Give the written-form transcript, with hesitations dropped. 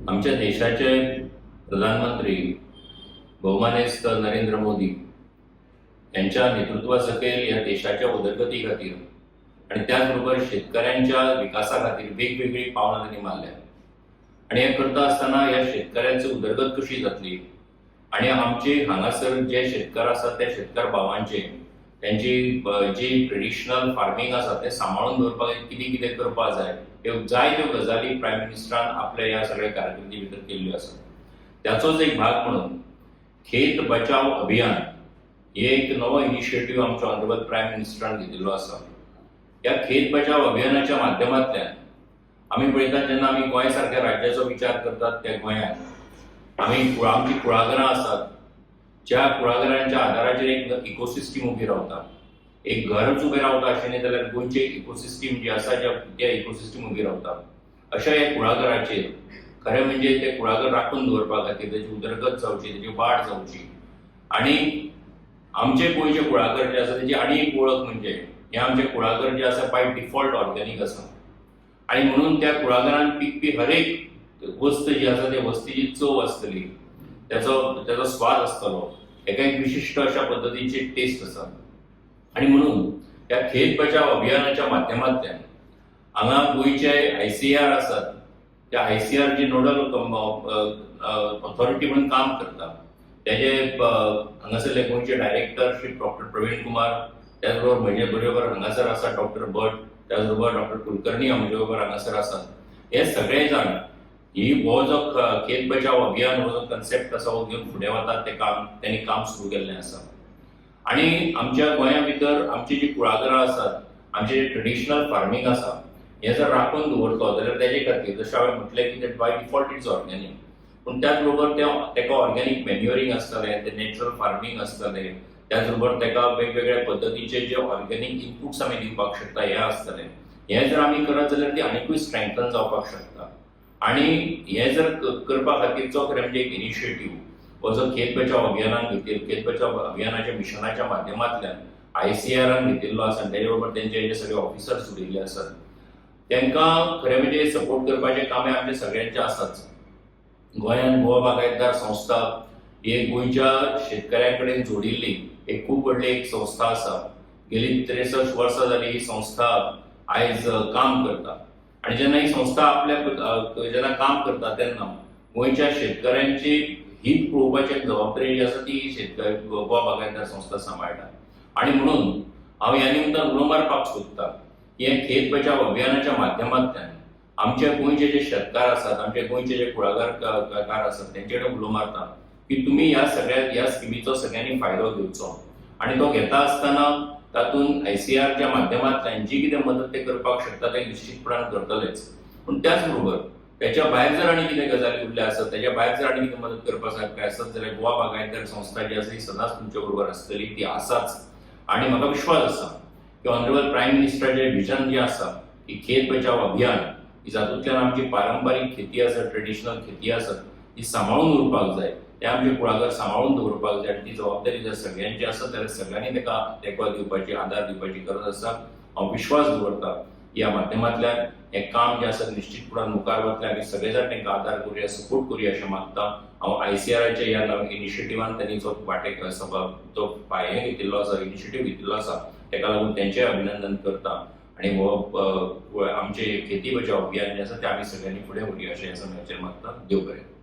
आमच्या देशाचे प्रधानमंत्री बहुमानेस्त नरेंद्र मोदी यांच्या नेतृत्वासकयल या देशाच्या उदरगती खातीर आणि त्याचबरोबर शेतकऱ्यांच्या विकासा खातीर वेगवेगळी पावलां त्यांनी मारल्या आणि हे करता आसतना या शेतकऱ्यांची उदरगत कशी जातली आणि आमचे हांगासर जे शेतकार आसात त्या शेतकार भावांचे त्यांची जी ट्रेडिशनल फार्मिंग आसा ते सांबाळून दवरपाक कितें कितें करपा जाय ह्यो जायत्यो गजाली प्रायम मिनिस्टरान आपल्या ह्या सगळ्या कारकिर्दी भितर केल्ल्यो आसा। त्याचोच एक भाग म्हणून खेत बचाव अभियान हे एक नवो इनिशिएटिव्ह आमच्या ऑनरेबल प्रायम मिनिस्टरान घेतिल्लो आसा। या खेत बचाव अभियानाच्या माध्यमांतल्यान आमी पळयतात जेन्ना आमी गोंय सारक्या राज्याचो विचार करतात त्या गोंयांत आमची कुळागरां आसात ज्या कुळागरांच्या आदाराचेर एक इकोसिस्टम उबी रावता, एक घरच उबें रावता अशें न्ही जाल्यार गोंयचे इकोसिस्टम जी आसा त्या इकोसिस्टम उबी रावता अशा ह्या कुळागराचेर खरें म्हणजे ते कुळागर राखून दवरपा खातीर तेची उदरगत जावची, तेची वाड जावची आणि आमचे गोंयचे कुळागर जे आसा तेची आनी एक वळख म्हणजे हे आमचे कुळागर जे आसा बाय डिफॉल्ट ऑर्गेनिक आसा आणि म्हणून त्या कुळागरांत पिकपी हर एक वस्त जी आसा त्या वस्तीची चव आसतली, त्याचो स्वाद आसतलो, हेका एक विशिष्ट अशा पद्धतीची टेस्ट आसा आणि म्हणून या खेत बचाव अभियानाच्या माध्यमांतल्यान हांगा गोंयचे ICAR आसात त्या ICAR जी नोडल ऑथॉरिटी म्हणून काम करता तेजे हांगासरले गोंयचे डायरेक्टर श्री डॉक्टर प्रवीण कुमार, त्याचबरोबर म्हजे बरोबर हांगासर आसा डॉक्टर भट, त्याचबरोबर डॉक्टर कुलकर्णी आमचे बरोबर हांगासर आसात। हे सगळे जाण हो जो खेत बचाव अभियान हो जो कन्सेप्ट आसा हो घेवन फुडें वतात ते काम त्यांनी काम सुरू केल्लें आसा आणि आमच्या गोंया भितर आमची जी कुळागरां आसात, आमचे जे ट्रेडिशनल फार्मिंग आसा हे जर राखून दवरतो जाल्यार तेजे खातीर जशें हांवें म्हटलें की बाय डिफॉल्ट इट्स ऑर्गेनिक, पूण त्याच बरोबर तेका ऑर्गेनिक मॅन्युअरिंग आसतलें, ते नॅचरल फार्मिंग आसतलें, त्याच बरोबर तेका वेगवेगळ्या पद्धतीचे जे ऑर्गेनिक इनपुट्स आमी दिवपाक शकता हे आसतलें। हे जर आमी करत जाल्यार ती आनीकूय स्ट्रेंथन जावपाक शकता आणि हे जर करपा खातीरचो खरें म्हणजे एक इनिशिएटिव्ह हो जो खेत बचाव अभियानान खेत बचाव अभियानाच्या मिशनाच्या माध्यमांतल्यान ICARन घेतिल्लो आसा, तेजे बरोबर तेंचे जे सगळे ऑफिसर्स उरिल्ले आसात तांकां खरें म्हणजे सपोर्ट करपाचें काम आमचे सगळ्यांचे आसाच। गोंयांत गोवा बागायतदार संस्था ही गोंयच्या शेतकऱ्यां कडेन जोडिल्ली एक खूब व्हडली एक संस्था आसा। गेली 63 वर्सां जाली ही संस्था आयज काम करता आणि जेन्ना ही संस्था जेन्ना काम करता तेन्ना गोंयच्या शेतकऱ्यांची हित पळोवपाची जबाबदारी जी आसा ती गोवा बागायतदार संस्था सांबाळटा आणि म्हणून हांव ह्या निमतान उलो मारपाक सोदतां की हे खेत बचाव अभियानाच्या माध्यमांतल्यान आमच्या गोंयचे जे शेतकार आसात, आमचे गोंयचे जे कुळागरकार आसात तेंचे कडेन उलो मारता की तुमी ह्या स्किमीचो सगळ्यांनी फायदो घेवचो आणि तो घेता आसतना तातूंत ICARच्या माध्यमांतल्यान जी कितें मदत ते करपाक शकता ते निश्चितपणान करतलेच, पूण त्याच बरोबर त्याच्या भायर जर आनी कितें गजाली उरल्या आसत, त्याच्या भायर जर आनी कितें मदत करपा सारकें आसत जाल्यार गोवा बागायतदार संस्था जी आसा ही सदांच तुमचे बरोबर आसतली, ती आसाच आणि म्हाका विश्वास आसा की ऑनरेबल प्रायम मिनिस्टराचें विजन जें आसा की खेत बचाव अभियान ही जातूंतल्यान आमची पारंपारीक खेती आसा, ट्रेडिशनल खेती आसा ती सांबाळून उरपाक जाय, ते आमचे कुळागर सांबाळून दवरपाक जाय आणि ती जबाबदारी जर सगळ्यांची आसत जाल्यार सगळ्यांनी तेका तेंको दिवपाची, आदार दिवपाची गरज आसा। हांव विश्वास दवरतां ह्या माध्यमांतल्यान हें काम जें आसा निश्चितपणान मुखार वतलें आनी सगळे जाण तेंका आदार करुया, सपोर्ट करुया अशें मागतां। हांव ICARच्या ह्या इनिशिएटिव्हान त्यांनी जो वांटेक तो पांये घेतिल्लो आसा, इनिशिएटिव्ह घेतिल्लो आसा तेका लागून तेंचें अभिनंदन करतां आणि हो आमचे खेती बचाव अभियान जें आसा तें आमी सगळ्यांनी फुडें व्हरया अशें ह्या समयाचेर मागतां। देव बरें।